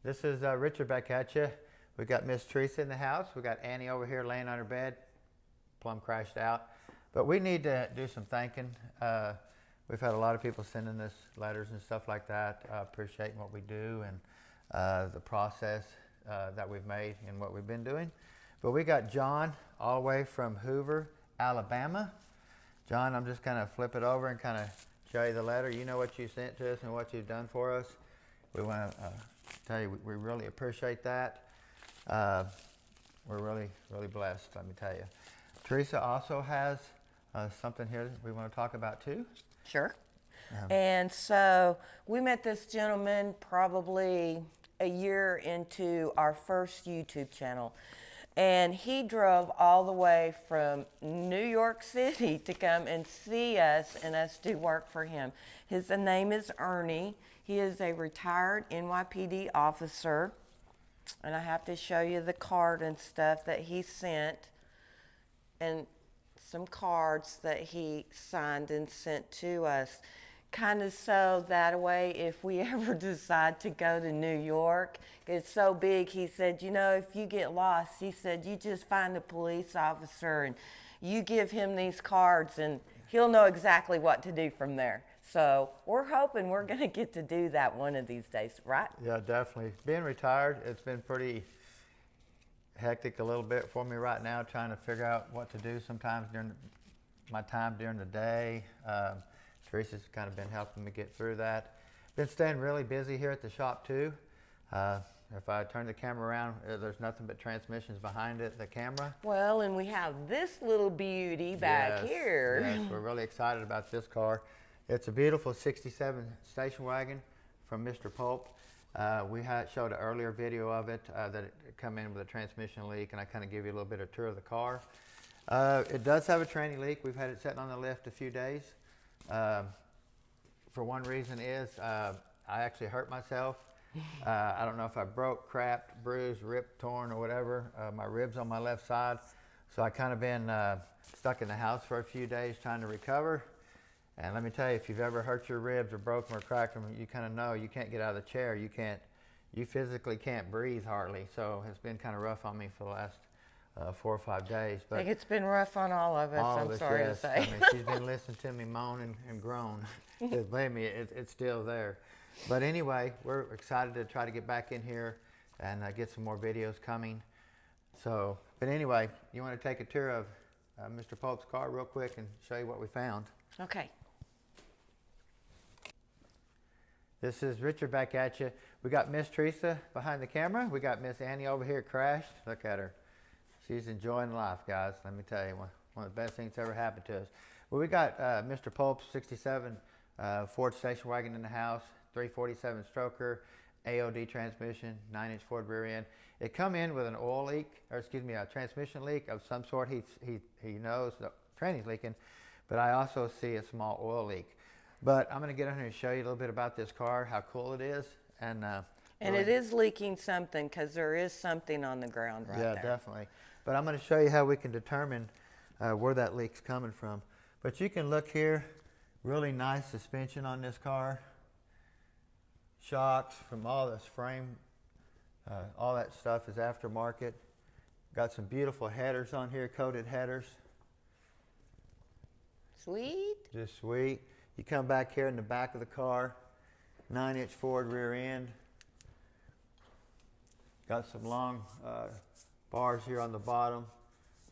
This is Richard back at you. We got Miss Teresa in the house. We got Annie over here laying on her bed, plumb crashed out. But we need to do some thanking. We've had a lot of people sending us letters and stuff like that, appreciating what we do and the process that we've made and what we've been doing. But we got John all the way from Hoover, Alabama. John, I'm just going to flip it over and kind of show you the letter. You know what you sent to us and what you've done for us. We want to tell you we really appreciate that. We're really blessed, let me tell you. Teresa also has something here that we want to talk about too. Sure. And so we met this gentleman probably a year into our first YouTube channel. And he drove all the way from New York City to come and see us and us do work for him. His name is Ernie. He is a retired NYPD officer. And I have to show you the card and stuff that he sent and some cards that he signed and sent to us. Kind of so that way if we ever decide to go to New York, it's so big, he said, you know, if you get lost, he said, you just find a police officer and you give him these cards and he'll know exactly what to do from there. So we're hoping we're going to get to do that one of these days, right? Yeah, definitely. Being retired, it's been pretty hectic a little bit for me right now, trying to figure out what to do sometimes during my time during the day. Teresa's kind of been helping me get through that. Been staying really busy here at the shop too. If I turn the camera around, there's nothing but transmissions behind it, the camera. Well, and we have this little beauty back here. Yes, we're really excited about this car. It's a beautiful 67 station wagon from Mr. Pope. We had showed an earlier video of it that it come in with a transmission leak, and I kind of give you a little bit of tour of the car. It does have a tranny leak. We've had it sitting on the lift a few days. For one reason is I actually hurt myself. I don't know if I broke, cracked, bruised, ripped, torn, or whatever. My ribs on my left side. So I kind of been stuck in the house for a few days trying to recover. And let me tell you, if you've ever hurt your ribs or broken or cracked them, you kind of know you can't get out of the chair. You physically can't breathe hardly. So it's been kind of rough on me for the last 4 or 5 days. But I think it's been rough on all of us, I'm sorry to say. I mean, she's been listening to me moan and groan. Believe me, it's still there. But anyway, we're excited to try to get back in here and get some more videos coming. So, but anyway, you want to take a tour of Mr. Pope's car real quick and show you what we found. Okay. This is Richard back at you. We got Miss Teresa behind the camera. We got Miss Annie over here crashed. Look at her. She's enjoying life, guys. Let me tell you, one of the best things that's ever happened to us. Well, we got Mr. Pope's 67 Ford Stationwagon in the house, 347 stroker, AOD transmission, 9-inch Ford rear end. It come in with an oil leak, or excuse me, a transmission leak of some sort. He knows the tranny's leaking, but I also see a small oil leak. But I'm going to get on here and show you a little bit about this car, how cool it is. And it is leaking something because there is something on the ground right there. Yeah, definitely. But I'm going to show you how we can determine where that leak's coming from. But you can look here, really nice suspension on this car. Shocks from all this frame, all that stuff is aftermarket. Got some beautiful headers on here, coated headers. Sweet. Just sweet. You come back here in the back of the car, 9-inch Ford rear end. Got some long bars here on the bottom,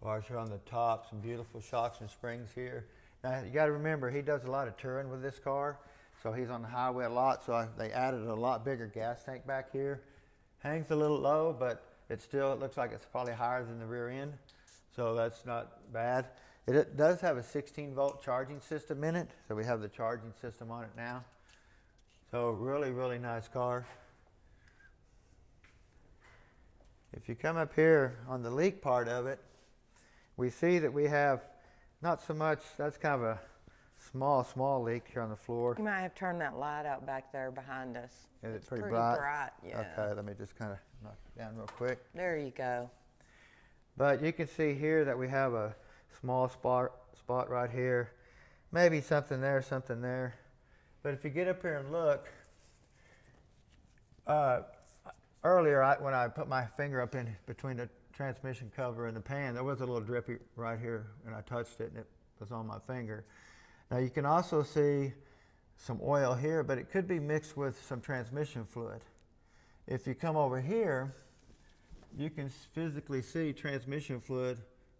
bars here on the top, some beautiful shocks and springs here. Now you got to remember, he does a lot of touring with this car, so he's on the highway a lot, so they added a lot bigger gas tank back here. Hangs a little low, but it looks like it's probably higher than the rear end, so that's not bad. It does have a 16-volt charging system in it, so we have the charging system on it now. So really nice car. If you come up here on the leak part of it, we see that we have not so much, that's kind of a small leak here on the floor. You might have turned that light out back there behind us. Is it pretty bright? bright? Yeah. Okay, let me just kind of knock it down real quick. There you go. But you can see here that we have a small spot right here. Maybe something there. But if you get up here and look, earlier, when I put my finger up in between the transmission cover and the pan, there was a little drippy right here, and I touched it, and it was on my finger. Now you can also see some oil here, but it could be mixed with some transmission fluid. If you come over here, you can physically see transmission fluid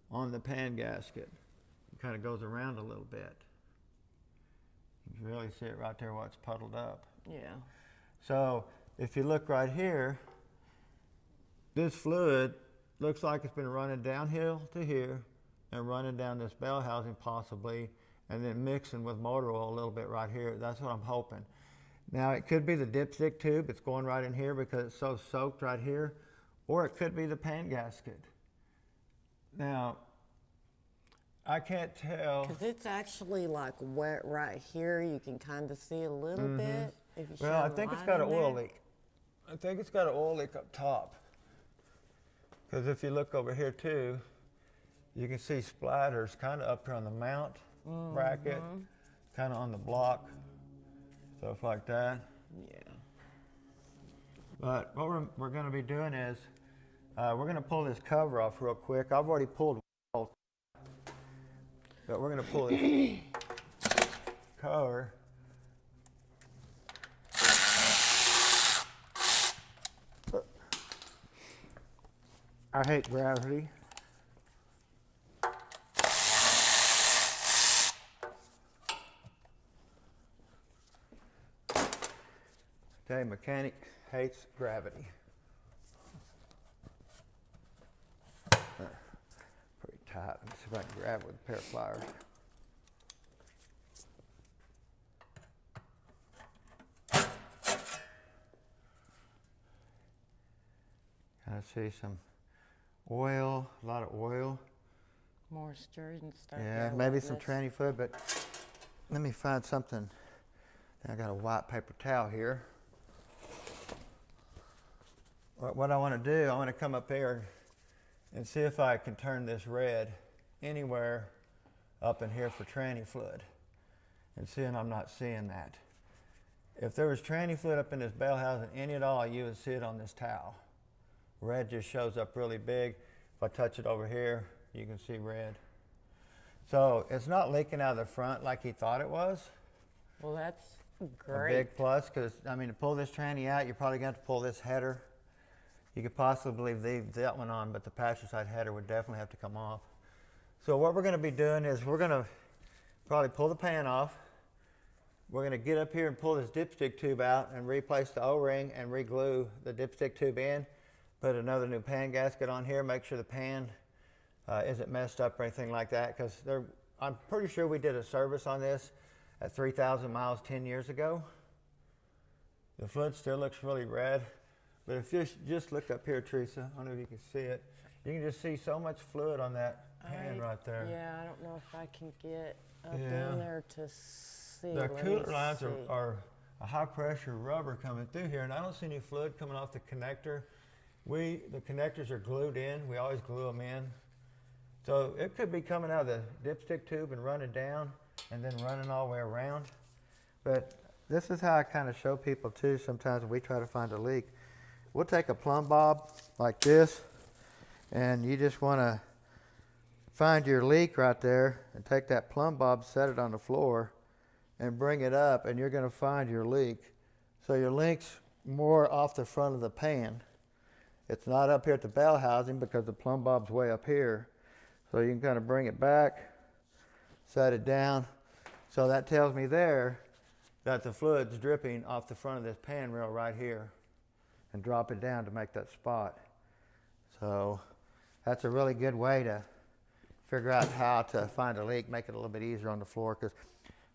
on the pan gasket. It kind of goes around a little bit. You can really see it right there where it's puddled up. Yeah. So if you look right here, this fluid looks like it's been running downhill to here and running down this bell housing possibly, and then mixing with motor oil a little bit right here. That's what I'm hoping. Now it could be the dipstick tube. It's going right in here because it's so soaked right here, or it could be the pan gasket. Now, I can't tell. Because it's actually like wet right here. You can kind of see a little bit. If you Well, I think it's got an oil leak. I think it's got an oil leak up top. Because if you look over here too, you can see splatters kind of up here on the mount bracket, kind of on the block, stuff like that. Yeah. But what we're going to be doing is we're going to pull this cover off real quick. I've already pulled all, but we're going to pull this cover. I hate gravity. Okay, mechanic hates gravity. Pretty tight. Let's see if I can grab it with a pair of pliers. Kind of see some oil, a lot of oil. Moisture and stuff. Yeah, maybe some tranny fluid, but let me find something. I got a white paper towel here. What I want to do, I want to come up here and see if I can turn this red anywhere up in here for tranny fluid. And seeing I'm not seeing that. If there was tranny fluid up in this bell housing, any at all, you would see it on this towel. Red just shows up really big. If I touch it over here, you can see red. So it's not leaking out of the front like he thought it was. Well, that's great. A big plus, because I mean, to pull this tranny out, you're probably going to have to pull this header. You could possibly leave that one on, but the passenger side header would definitely have to come off. So what we're going to be doing is we're going to probably pull the pan off. We're going to get up here and pull this dipstick tube out and replace the O-ring and re-glue the dipstick tube in. Put another new pan gasket on here. Make sure the pan isn't messed up or anything like that, because I'm pretty sure we did a service on this at 3,000 miles 10 years ago. The fluid still looks really red. But if you just look up here, Teresa, I don't know if you can see it. You can just see so much fluid on that pan right there. Yeah, I don't know if I can get up in there to see. The cooler lines are a high pressure rubber coming through here, and I don't see any fluid coming off the connector. The connectors are glued in. We always glue them in. So it could be coming out of the dipstick tube and running down and then running all the way around. But this is how I kind of show people too sometimes when we try to find a leak. We'll take a plumb bob like this, and you just want to find your leak right there and take that plumb bob, set it on the floor, and bring it up, and you're going to find your leak. So your leak's more off the front of the pan. It's not up here at the bell housing because the plumb bob's way up here. So you can kind of bring it back, set it down. So that tells me there that the fluid's dripping off the front of this pan rail right here, and drop it down to make that spot. So that's a really good way to figure out how to find a leak, make it a little bit easier on the floor, because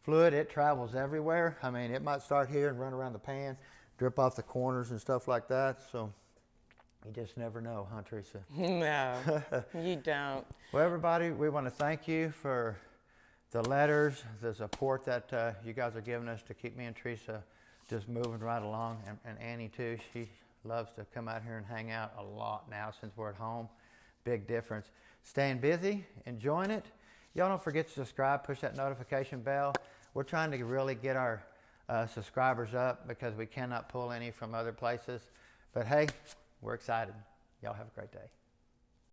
fluid, it travels everywhere. I mean, it might start here and run around the pan, drip off the corners and stuff like that. So you just never know, huh, Teresa? No, you don't. Well, everybody, we want to thank you for the letters, the support that you guys are giving us to keep me and Teresa just moving right along, and Annie too. She loves to come out here and hang out a lot now since we're at home. Big difference. Staying busy, enjoying it. Y'all don't forget to subscribe, push that notification bell. We're trying to really get our subscribers up because we cannot pull any from other places. But hey, we're excited. Y'all have a great day.